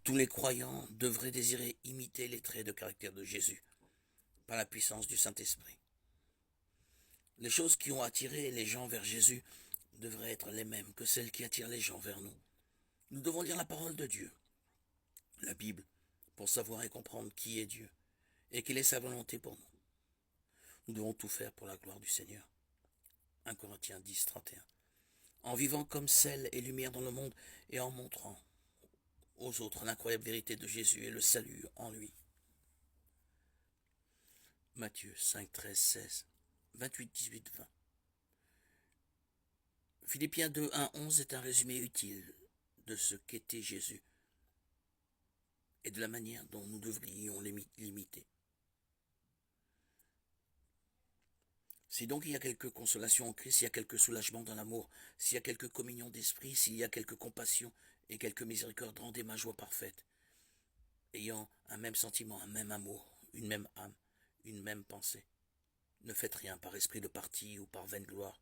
Tous les croyants devraient désirer imiter les traits de caractère de Jésus, par la puissance du Saint-Esprit. Les choses qui ont attiré les gens vers Jésus devraient être les mêmes que celles qui attirent les gens vers nous. Nous devons lire la parole de Dieu, la Bible, pour savoir et comprendre qui est Dieu et quelle est sa volonté pour nous. Nous devons tout faire pour la gloire du Seigneur. 1 Corinthiens 10, 31. En vivant comme sel et lumière dans le monde et en montrant aux autres l'incroyable vérité de Jésus et le salut en lui. Matthieu 5, 13, 16, 28, 18, 20. Philippiens 2, 1, 11 est un résumé utile de ce qu'était Jésus et de la manière dont nous devrions l'imiter. Si donc il y a quelque consolation en Christ, s'il y a quelque soulagement dans l'amour, s'il y a quelque communion d'esprit, s'il y a quelque compassion et quelque miséricorde, rendez ma joie parfaite, ayant un même sentiment, un même amour, une même âme, une même pensée. Ne faites rien par esprit de parti ou par vaine gloire,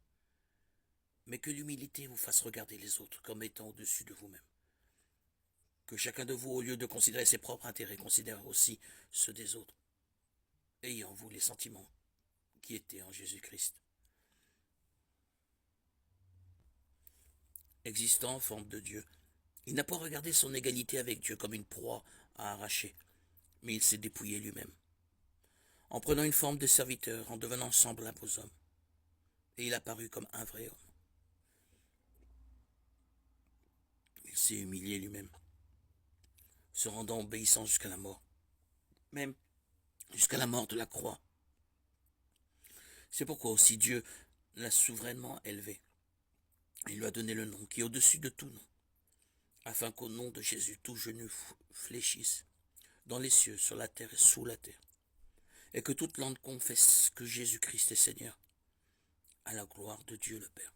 mais que l'humilité vous fasse regarder les autres comme étant au-dessus de vous-même. Que chacun de vous, au lieu de considérer ses propres intérêts, considère aussi ceux des autres, ayant vous les sentiments qui étaient en Jésus-Christ. Existant en forme de Dieu, il n'a pas regardé son égalité avec Dieu comme une proie à arracher, mais il s'est dépouillé lui-même, en prenant une forme de serviteur, en devenant semblable aux hommes, et il apparut comme un vrai homme. Il s'est humilié lui-même, se rendant obéissant jusqu'à la mort, même jusqu'à la mort de la croix. C'est pourquoi aussi Dieu l'a souverainement élevé. Il lui a donné le nom qui est au-dessus de tout nom, afin qu'au nom de Jésus tout genou fléchisse, dans les cieux, sur la terre et sous la terre, et que toute langue confesse que Jésus-Christ est Seigneur, à la gloire de Dieu le Père.